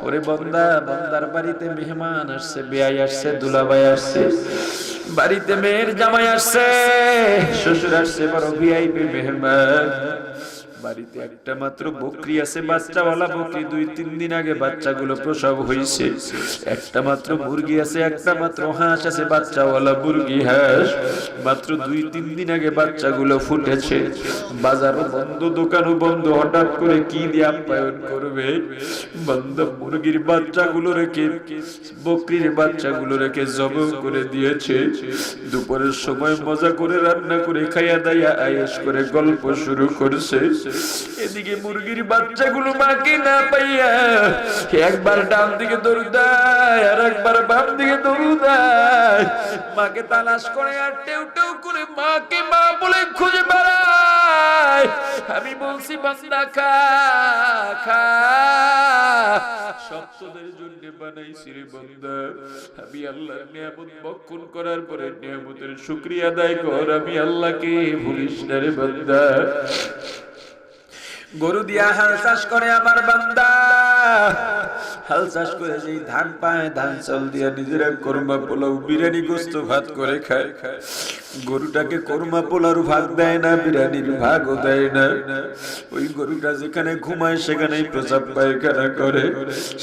ওরে বান্দা, বান্দার বাড়িতে মেহমান আসছে, বেয়াই আসছে, দুলাভাই আসছে, বাড়িতে মেয়ের জামাই আসছে, শ্বশুর আসছে, বড় ভিআইপি মেহমান। বাড়িতে একটা মাত্র বকরি আছে, বাচ্চাওয়ালা বকরি, 2-3 দিন আগে বাচ্চাগুলো প্রসব হয়েছে। একটা মাত্র মুরগি আছে, একটা মাত্র হাঁস আছে, বাচ্চাওয়ালা মুরগি হাঁস, মাত্র 2-3 দিন আগে বাচ্চাগুলো ফুটেছে। বাজারও বন্ধ, দোকানও বন্ধ, হঠাৎ করে কি দিয়ে আপ্যায়ন করবে? বন্ধ মুরগির বাচ্চাগুলো রেখে, বকরির বাচ্চাগুলো রেখে জবাই করে দিয়েছে। দুপুরের সময় মজা করে রান্না করে খাইয়া দাইয়া আয়েশ করে গল্প শুরু করছে। এদিকে মুরগির বাচ্চাগুলো মাকে না পাইয়া একবার ডান দিকে দৌড় দেয়, আর একবার বাম দিকে দৌড় দেয়, মাকে তালাশ করে আর টেউ টেউ করে মাকে মা বলে খুঁজে বেড়ায়। আমি বলছি বান্দা খা খা, সব তোদের জন্য বানাইছি রে বান্দা। আমি আল্লাহর নিয়ামত ভক্ষণ করার পরে নিয়ামতের শুকরিয়া আদায় কর, আমি আল্লাহকে ভুলিস না রে বান্দা। গরু দিয়া হাল চাষ করে আমার বান্দা, হাল চাষ করে যেই ধান পায়, ধান চাল দিয়া নিজেরা কোরমা পোলাও বিরিয়ানি গোস্ত ভাত করে খায়। গরুটাকে কোরমা পোলার ভাগ দেয় না, বিরিয়ানির ভাগও দেয় না। ওই গরুটা যেখানে ঘুমায় সেখানেই প্রসাব পায়খানা করে।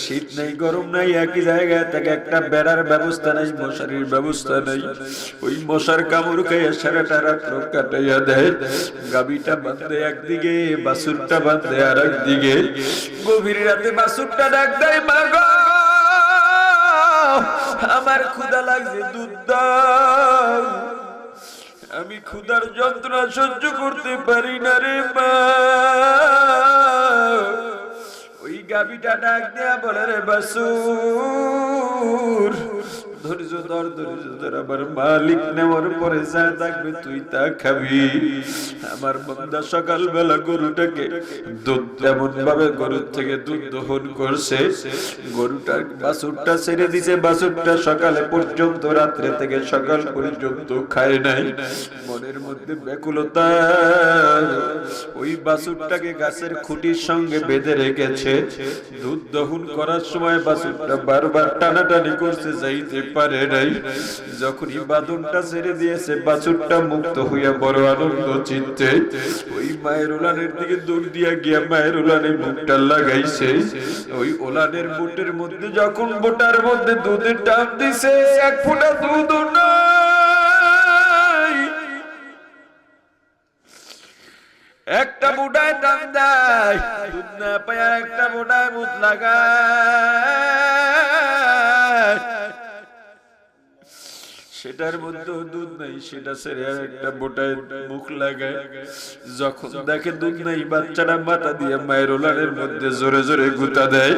শীত নাই গরম নাই, একই জায়গায় থেকে একটা বেড়ার ব্যবস্থা নাই, মশারির ব্যবস্থা নাই। ওই মশার কামড় খাইয়া সারাটা রাত কাটাইয়া দেয়। গাবিটা বাঁধে একদিকে, বাছুরটা বাঁধে আর একদিকে। গভীর রাতে বাছুরটা ডাক দেয়, মা গো আমার ক্ষুধা লাগছে, দুধ দাও। আমি ক্ষুধার যন্ত্রণা সহ্য করতে পারি না রে মা। ওই গাবিটা ডাক দেয়া বলে, রে বাছুর ধৈর্য ধর, ধৈর্য ধর, আমার মালিক নেওয়ার পরে যা থাকবে তুই তা খাবি। আমার বান্দা সকালবেলা গরুটাকে দুধ তেমন ভাবে গরুর থেকে দুধ দহন করছে, গরুটার বাছুরটা ছেড়ে দিছে। বাছুরটা সকালে পর্যন্ত, রাত্রে থেকে সকাল পর্যন্ত খায় নাই। মনের মধ্যে ব্যাকুলতা, ওই বাছুরটাকে গাছের খুঁটির সঙ্গে বেঁধে রেখেছে। দুধ দহন করার সময় বাছুরটা বারবার টানাটানি করছে, যাইতে পারে নাই। যখনই বাঁধনটা ছেড়ে দিয়েছে, বাছুরটা মুক্ত হইয়া বড় আনন্দ চিত্তে ওই মায়ের ওলানের দিকে দৌড় দিয়া গিয়া মায়ের ওলানে মুখটা লাগাইছে। ওই ওলানের বুটের মধ্যে যখন বোটার মধ্যে দুধের টান দিছে, এক ফোঁটা দুধ নাই। একটা বুটায় টান দেয়, দুধ না পায়, একটা বুটায় মুখ লাগায়, সেটার মধ্যে দুধ নাই। সেটা ছেড়ে আর একটা বোটায় মুখ লাগায়। যখন দেখে দুধ নাই, বাচ্চাটা মাথা দিয়ে মায়ের ওলানের মধ্যে জোরে জোরে গুতা দেয়,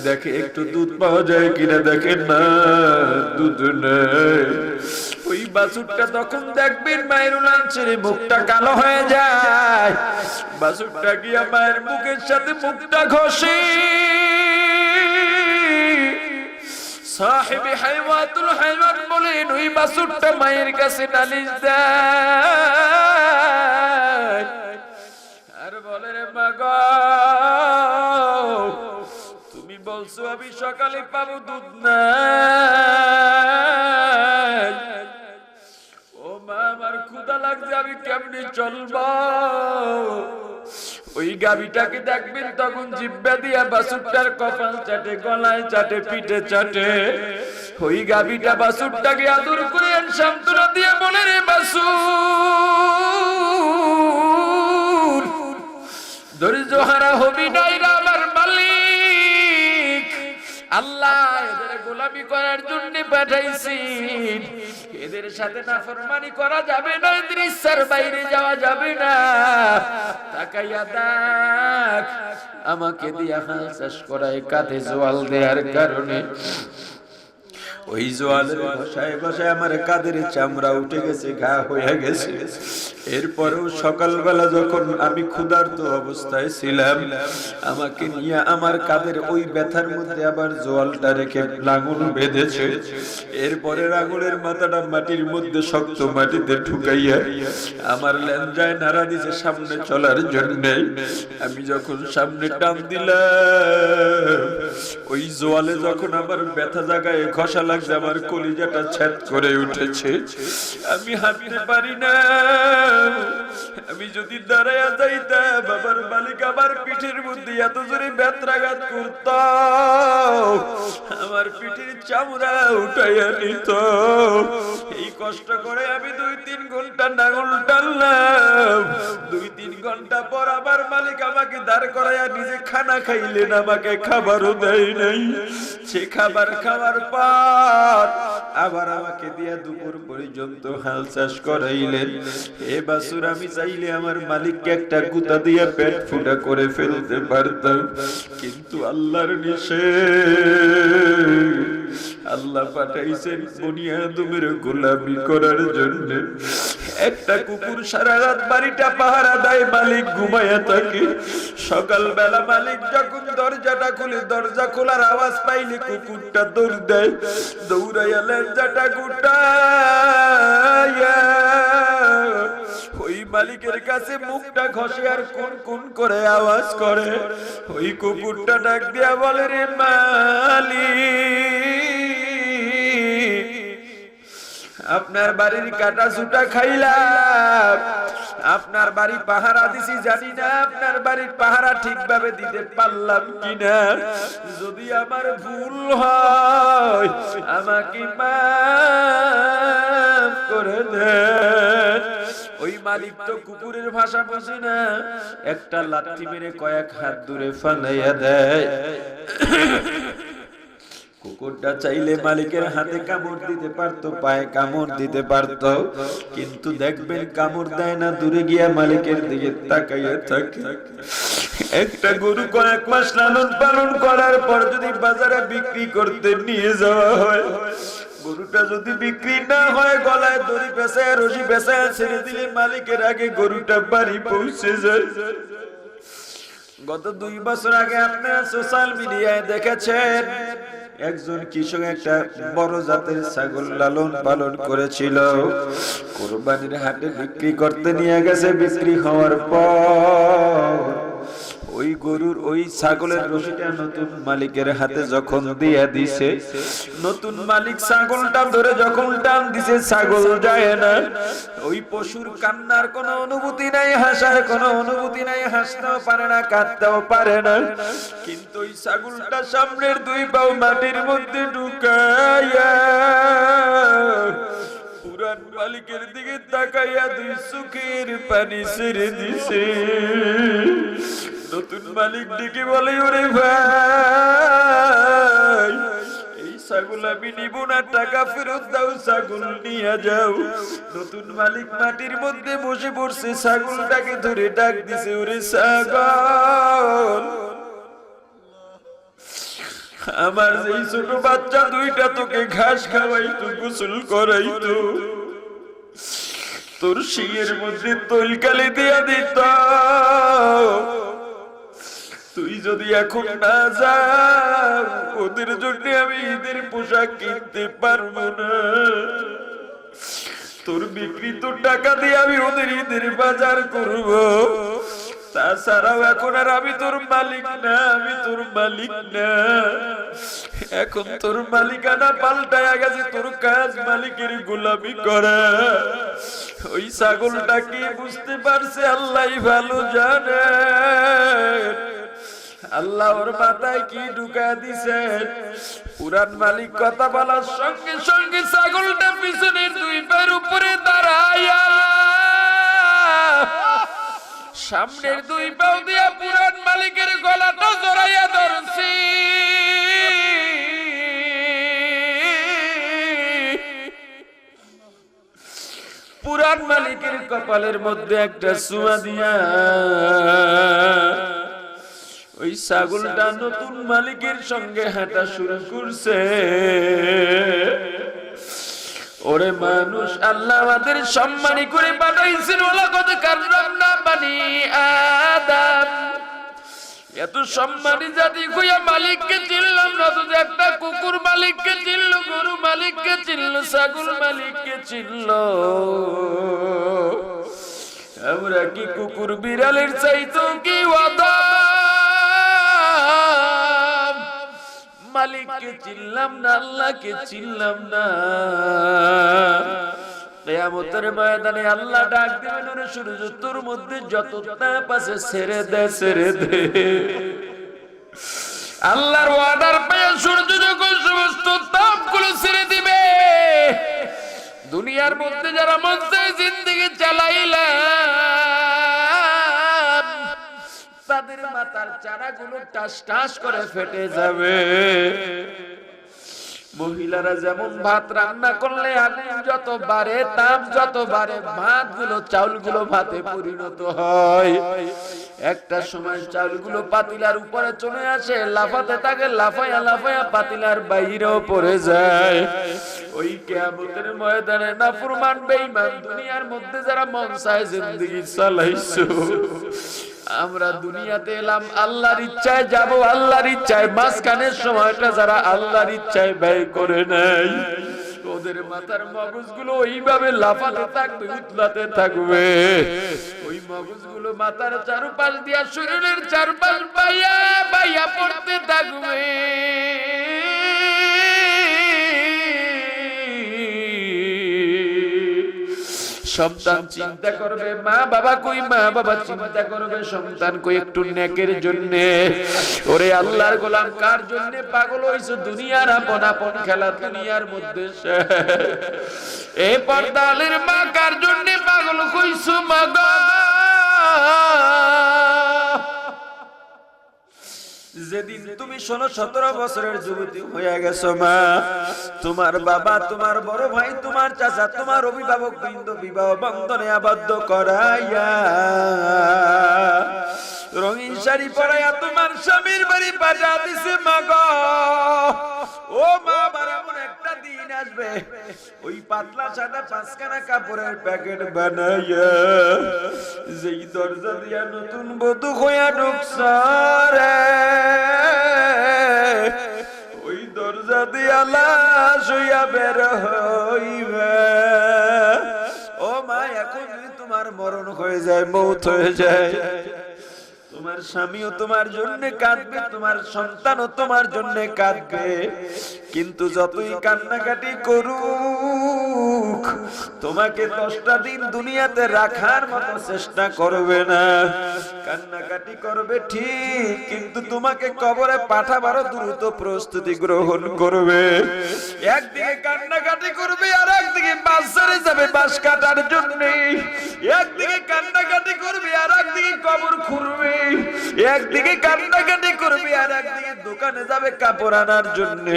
দেখে একটু দুধ পাওয়া যায় কিনা, দেখে না, দুধ নেই। ওই বাছুরটা তখন দেখবেন মায়ের ওলান ছেড়ে মুখটা কালো হয়ে যায়। বাছুরটা গিয়া মায়ের মুখের সাথে মুখটা ঘষে। সাহেবে হায়াতুল হায়াত বলেন, ওই বাছুরটা মায়ের কাছে নালিশ দেয় আর বলে, রে মা গো তুমি বলছো আমি সকালে পাবো, দুধ নাই। ও মা আমার ক্ষুধা লাগছে, আমি কেমনে চলবো? ওই গাবিটাকে দেখবেন তখন জিহ্বা দিয়া বাছুরটার কপাল চাটে, গলায় চাটে, পিঠে চাটে। ওই গাবিটা বাছুরটাকে আদর করে সান্ত্বনা দিয়ে বলে, রে বাছুর ধৈর্য হারা হবি নাই রে আমার মালিক। আল্লাহ এদের গোলামি করার জন্য পাঠাইছি, এদের সাথে নাফরমানি করা যাবে না, এদের ইচ্ছার বাইরে যাওয়া যাবে না। তাকাইয়া দেখ, আমাকে দিয়া হাল চাষ করায় কাঁধে জোয়াল দেওয়ার কারণে ওই জোয়ালের বসায় বসায় আমার কাঁধের চামড়া উঠে গেছে, ঘা হয়ে গেছে। এরপরেও সকালবেলা যখন আমি ক্ষুধার্ত অবস্থায় ছিলাম, আমাকে নিয়ে আমার কাঁধের ওই ব্যথার মধ্যে আবার জোয়ালটা রেখে লাঙল বেঁধেছে। এরপরে লাঙলের মাথাটা মাটির মধ্যে শক্ত মাটিতে ঢুকাইয়া আমার লেঞ্জায় নাড়া দিছে সামনে চলার জন্য। আমি যখন সামনে টান দিলাম, ওই জোয়ালে যখন আমার ব্যথা জায়গায় ঘষা লাগছে, আমার কলিজাটা ছেদ করে উঠেছে। আমি হাঁটতে পারি না। আমি যদি দাঁড়াইয়া যাইতাম, বাবার মালিক আমার পিঠের মধ্যে এত জোরে ব্যথাঘাত করত, আমার পিঠের চামড়া উঠাইয়া নিত। এই কষ্ট করে আমি 2-3 ঘন্টা নাঙল টানলাম। 2-3 ঘন্টা পর আমার মালিক আমাকে দাঁড় করাইয়া নিজে খানা খাইলেন, আমাকে খাবারও দেয় নাই। সে খাবার খাওয়ার পর আবার আমাকে দিয়া দুপুর পর্যন্ত হাল চাষ করাইলেন। এ বাসুর, আমি চাইলে আমার মালিককে একটা গুতা দিয়া পেট ফুটা করে ফেলতে পারতাম, কিন্তু আল্লাহর নিষেধ। আল্লাহ পাঠাইছেন বনি আদমের গোলামি করার জন্য। একটা কুকুর সারা রাত বাড়িটা পাহারা দেয়, মালিক ঘুমায়া থাকে। সকালবেলা মালিক যখন দরজাটা খুলে, দরজা খোলার আওয়াজ পাইলে কুকুরটা দৌড় দেয়, দৌড়াইয়া লেঞ্জাটা গুটাইয়া ওই মালিকের কাছে মুখটা ঘষে আর কোন কোন করে আওয়াজ করে। ওই কুকুরটা ডাক দিয়া বলে, রে মালিক, আপনার বাড়ির কাটা ছুটা খাইলাম, আপনার বাড়ি পাহারা দিছি, জানি না আপনার বাড়ির পাহারা ঠিকভাবে দিতে পারলাম কিনা। যদি আমার ভুল হয় আমাকে মাফ করে দেন। ওই মালিক তো কুকুরের ভাষা বোঝে না, একটা লাথি মেরে কয়েক হাত দূরে ফালাইয়া দেয়। কুকুরটা চাইলে মালিকের হাতে কামড় দিতে পারতো, পায়ে কামড় দিতে পারতো, কিন্তু দেখবেন কামড় দেয় না, দূরে গিয়া মালিকের দিকে তাকাইয়া থাকে। একটা গরু কয়েক মাস লালন পালন করার পর যদি বাজারে বিক্রি করতে নিয়ে যাওয়া হয়, গরুটা যদি বিক্রি না হয়, গলায় দড়ি পেঁচায় রশি পেঁচায় ছেড়ে দিলে মালিকের আগে গরুটা বাড়ি পৌঁছে যায়। গত 2 বছর আগে আপনারা সোশ্যাল মিডিয়ায় দেখেছেন, একজন কৃষক একটা বড় জাতের ছাগল লালন পালন করেছিল। কুরবানির হাটে বিক্রি করতে নিয়ে গেছে। বিক্রি হওয়ার পর ওই গরুর ওই ছাগলের রশিটা নতুন মালিকের হাতে যখন দিয়া দিছে, নতুন মালিক ছাগলটা ধরে যখন টান দিছে, ছাগল যায় না। ওই পশুর কান্নার কোনো অনুভূতি নাই, হাসার কোনো অনুভূতি নাই, হাসতেও পারে না, কাঁদতেও পারে না। কিন্তু ওই ছাগলটা সামনের 2 পাও মাটির মধ্যে ঢুকাইয়া পুরান মালিকের দিকে তাকাইয়া 2 চোখের পানি ছেড়ে দিছে। নতুন মালিক ডেকে বলে, ওরে ভাই, এই ছাগল আমি নিব না, টাকা ফেরত দাও, ছাগল নিয়ে যাও। নতুন মালিক মাটির মধ্যে বসে পড়ছে, ছাগলটাকে ধরে ডাক দিছে, ওরে ছাগল, আমার যেই ছোট বাচ্চা 2টা তোকে ঘাস খাওয়াইতো, গোসল করাইতো, তোর শিঙের মধ্যে তৈলকালি দিয়া দিত, তুই যদি এখন না যাও, ওদের জন্য আমি ঈদের পোশাক কিনতে পারবো না। তোর বিক্রিত টাকা দিয়ে আমি ওদের ঈদের বাজার করব। তাছাড়াও এখন আর আমি তোর মালিক না, আমি তোর মালিক না। এখন তোর মালিকানা পাল্টায়া গেছে, তোর কাজ মালিকের গোলামি করা। ওই ছাগলটা কি বুঝতে পারছে আল্লাহই ভালো জানে। আল্লাহ ওর মাথায় কি ঢুকা দিছেন। পুরান মালিক কথা বলার সঙ্গে সঙ্গে ছাগলটা পিছনের 2 পায়ের উপরে দাঁড়ায়া সামনের 2 পাও দিয়া পুরান মালিকের গলাটা জড়াইয়া ধরছি। পুরান মালিকের কপালের মধ্যে একটা চুমা দিয়া ওই ছাগলটা নতুন মালিকের সঙ্গে হাঁটা শুরু করছে। ওরে মানুষ, আল্লাহ আমাদের সম্মানী করে বানাইছেন। ওয়ালাকাদ কাররামনা বানি আদম। এত সম্মানী জাতি কইয়া মালিককে চিনলাম না, তো একটা কুকুর মালিককে চিনল, গরু মালিককে চিনল, ছাগল মালিককে চিনল। আমরা কি কুকুর বিড়ালের চাইতো কি আদম? মালিককে চিনলাম না, আল্লাহকে চিনলাম না। কিয়ামতের ময়দানে আল্লাহ ডাক দিবেন, ওরে সূর্য তোর মধ্যে যত তাপ আছে ছেড়ে দে, ছেড়ে দে। আল্লাহর ওয়াদার পেয়ে সূর্য যখন সমস্ত তাপগুলো ছেড়ে দিবে, দুনিয়ার মধ্যে যারা মন চায় জিন্দেগি চালাইলাম, তাদের মাথার চারাগুলো টাস টাস করে ফেটে যাবে। মহিলারা যেমন ভাত রান্না করলে আগুন যত বাড়ে, তাপ যত বাড়ে, ভাতগুলো চাউলগুলো ভাতে পরিণত হয়। একটা সময় চাউলগুলো পাতিলার উপরে চলে আসে, লাফাতে থাকে, লাফায়া লাফায়া পাতিলার বাইরেও পড়ে যায়। ওই কিয়ামতের ময়দানে নাফরমান বেঈমান দুনিয়ার মধ্যে যারা মন চায় জিন্দেগি চালাইছো, আমরা দুনিয়াতে এলাম আল্লাহর ইচ্ছায়, যাব আল্লাহর ইচ্ছায়, মাঝখানের সময়টা যারা আল্লাহর ইচ্ছায় ব্যয় করে নাই, ওদের মাথার মগজগুলো ওইভাবে লাফাতে থাকবে, উতলাতে থাকবে। ওই মগজগুলো মাথার চারপাশ দিয়া শরীরের চারপাশ বাইয়া বাইয়া পড়তে থাকবে। সন্তান চিন্তা করবে মা বাবা কই, মা বাবা চিন্তা করবে সন্তান কই, একটু নেকের জন্য। ওরে আল্লাহর গোলাম, কার জন্য পাগল হইছো? দুনিয়ার আপন আপন খেলা দুনিয়ার মধ্যে। এই পর্দালের মা, কার জন্য পাগল হইছো মা গো? যেদিন তুমি 16-17 বছরের যুবতী হয়ে গেছো মা, তোমার বাবা, তোমার বড় ভাই, তোমার চাচা, তোমার অভিভাবক বৃন্দ বিবাহ বন্ধনে আবদ্ধ করাইয়া, রঙিন শাড়ি পরাইয়া তোমার স্বামীর বাড়ি পাঠা দিছে মা গো। ও মা, আবার এমন একটা দিন আসবে, ওই পাতলা সাদা 5খানা কাপড়ের প্যাকেট বানাইয়া যেই দরজা দিয়া নতুন বধূ হইয়া ঢুকছে রে, ওই দরজা দিয়া লাশ হইয়া বের হইবে। ও মা, এখন যদি তোমার মরণ হয়ে যায়, মৌত হয়ে যায়, তোমার স্বামীও তোমার জন্য কাঁদবে, তোমার সন্তানও তোমার জন্য কাঁদবে, কিন্তু যতই কান্নাকাটি করুক, তোমাকে 10টা দিন দুনিয়াতে রাখার মতো চেষ্টা করবে না। কান্নাকাটি করবে ঠিক, কিন্তু তোমাকে কবরে পাঠাবারও দ্রুত প্রস্তুতি গ্রহণ করবে। একদিকে কান্নাকাটি করবে, আর একদিকে বাস ছেড়ে যাবে বাস কাটার জন্য। একদিকে কান্নাকাটি করবে, আর একদিকে কবর খুঁড়বে। একদিকে কান্নাকাটি করবে, আর একদিকে দোকানে যাবে কাপড় আনার জন্য।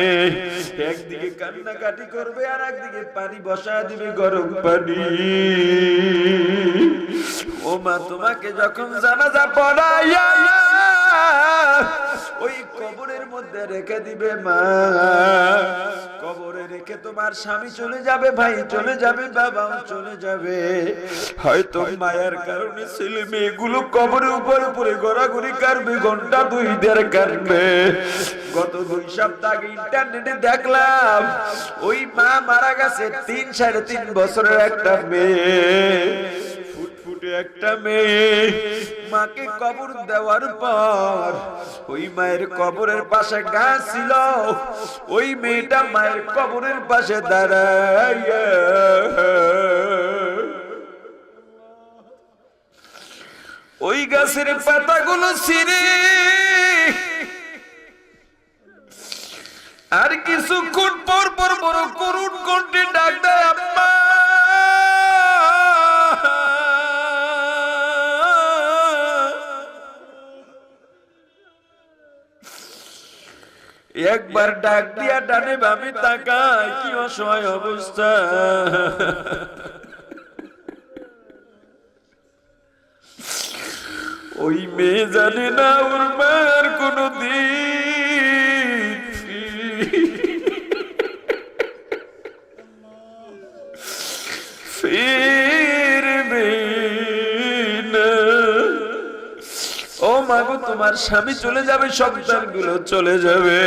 একদিকে কান্নাকাটি করবে, আর একদিকে পানি বসায় দিবে, গরম পানি। ও মা, তোমাকে যখন জানাজা পড়াইয়া ওই কবরের মধ্যে রেখে দিবে মা, কবরে রেখে তোমার স্বামী চলে যাবে, ভাই চলে যাবে, বাবাও চলে যাবে। হয়তো মায়ের কারণে ছেলে মেয়েগুলো কবরের উপরে উপরে গড়াগড়ি কাটবে, ঘন্টা 2-2.5 কাটবে। গত 2 সপ্তাহ আগে ইন্টারনেটে দেখলাম, ওই মা মারা গেছে 3-3.5 বছরের একটা মেয়ে, ফুটফুটে একটা মেয়ে। মাকে কবর দেওয়ার পর ওই মায়ের কবরের পাশে গাছ ছিল, ওই মেয়েটা মায়ের কবরের পাশে দাঁড়াইয়া ওই গাছের পাতাগুলো ছিঁড়ে আর কিছুক্ষণ পর পর বড় করুণ কণ্ঠে ডাক দেয়, আম্মা। একবার ডাক দিয়া ডানে বামে তাকায়, কি অসহায় অবস্থা। ওই মেয়ে জানে না ওর মার কোনো দিন মাগো তোমার স্বামী চলে যাবে, সন্তানগুলো চলে যাবে।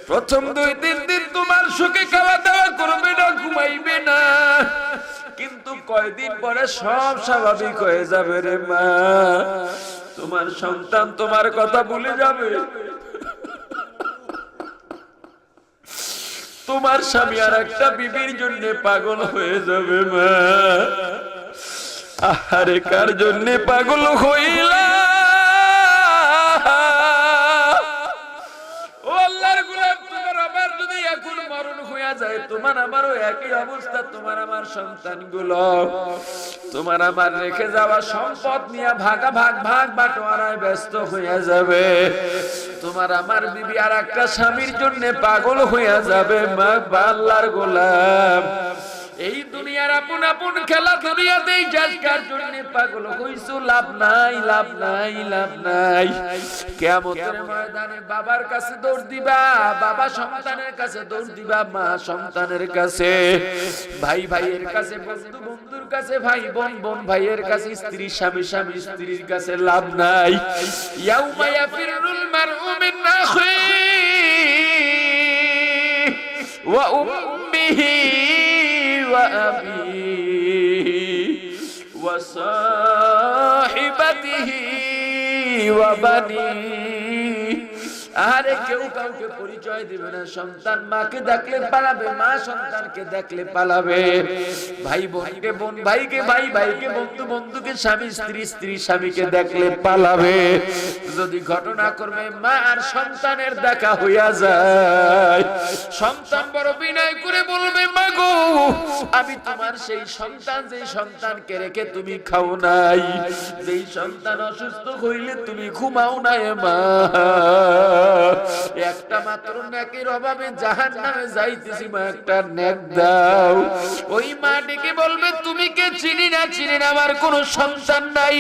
প্রথম 2-3 দিন তোমার সুখে খাওয়া দাওয়া করবে না, ঘুমাইবে না, কিন্তু কয়দিন পরে সব স্বাভাবিক হয়ে যাবে রে মা। তোমার সন্তান তোমার কথা ভুলে যাবে, তোমার স্বামী আর একটা বিবির জন্য পাগল হয়ে যাবে মা। আরে কার জন্য পাগল হইলা? ও আল্লাহর গোলাম, তোমার আমার যদি এখন মরণ হইয়া যায়, তোমার আমারও একই অবস্থা। তোমার আমার সন্তানগুলো তোমার আমার রেখে যাওয়া সম্পদ নিয়ে ভাগ বাটোয়ারায় ব্যস্ত হইয়া যাবে। তোমার আমার বিবি আর একটা স্বামীর জন্য পাগল হইয়া যাবে মা। আল্লাহর গোলাম, এই দুনিয়ার আপন আপন খেলা দুনিয়াতেই যার জন্য পাগল হইছো, লাভ নাই, লাভ নাই, লাভ নাই। কিয়ামতের ময়দানে বাবার কাছে দৌড় দিবা, বাবা সন্তানের কাছে দৌড় দিবা, মা সন্তানের কাছে, ভাই ভাইয়ের কাছে, বন্ধু বন্ধুর কাছে, ভাই বোন বোন ভাইয়ের কাছে, স্ত্রী স্বামী স্বামী স্ত্রীর কাছে, লাভ নাই। ইয়াউমা ইয়াফিরুল মারউ মিন আখিহি ওয়া উম্মিহি وأبيه وصاحبته وبنيه। আরে কেউ কাউকে পরিচয় দিবে না। সন্তান মাকে দেখলে পালাবে, মা সন্তানকে দেখলে পালাবে, ভাই বোনকে বোন ভাইকে, ভাই ভাইকে, বন্ধু বন্ধুকে, স্বামী স্ত্রী স্ত্রী স্বামীকে দেখলে পালাবে। যদি ঘটনা করবে মা আর সন্তানের দেখা হইয়া যায়, সন্তান বড় বিনয় করে বলবে, মা গো আমি তোমার সেই সন্তান, যেই সন্তানকে রেখে তুমি খাও নাই, যেই সন্তান অসুস্থ হইলে তুমি ঘুমাও নাই মা, একটা মাত্র নেকের অভাবে জাহান্নামে যাইতেছি মা, একটা নেক দাও। ওই মা ডেকে বলবে, তুমি কে? চিনি না, চিনি না, আমার কোনো সন্তান নাই,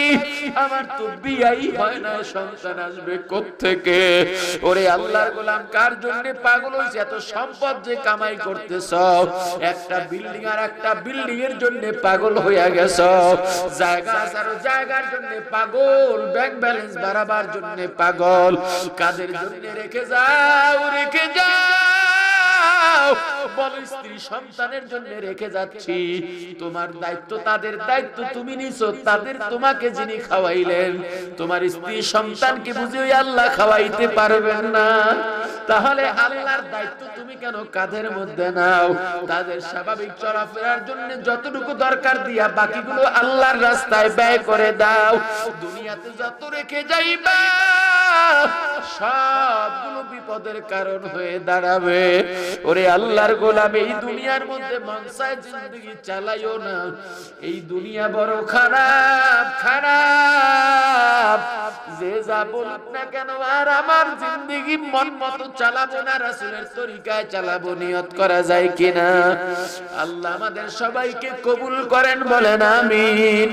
আমার তো বিয়াই হয় না, সন্তান আসবে কোত্থেকে? ওরে আল্লাহর গোলাম, কার জন্য পাগল হইছে? এত সম্পদ যে কামাই করতেছ, একটা বিল্ডিং আর একটা বিল্ডিং এর জন্য পাগল হইয়া গেছ, জায়গা আর জায়গার জন্য পাগল, ব্যাংক ব্যালেন্স বাড়াবার জন্য পাগল, কাদের জন্য রেখে যাও, রেখে যাও? বলো, স্ত্রী সন্তানের জন্য রেখে যাচ্ছি। তোমার দায়িত্ব, তাদের দায়িত্ব তুমি নিছো, তাদের তোমাকে যিনি খাওয়াইলেন, তোমার স্ত্রী সন্তানকে বুঝি ওই আল্লাহ খাওয়াইতে পারবেন না? তাহলে আল্লাহর দায়িত্ব তুমি কেন কাঁধের মধ্যে নাও? তাদের স্বাভাবিক চলাফেরার জন্য যতটুকু দরকার দিয়া বাকিগুলো আল্লাহর রাস্তায় ব্যয় করে দাও। দুনিয়াতে যত রেখে যাইবা সবগুলো বিপদের কারণ হয়ে দাঁড়াবে। ওরে আল্লাহর গোলাম, এই দুনিয়ার মধ্যে মনসায় জিন্দেগি চালাইও না। এই দুনিয়া বড় খারাপ, খারাপ। যে যা বলুক না কেন, আর আমার জিন্দেগি মন মতো চালাবো না, রাসূলের তরিকায় চালাবো, নিয়ত করা যায় কিনা? আল্লাহ আমাদের সবাইকে কবুল করেন, বলেন আমিন।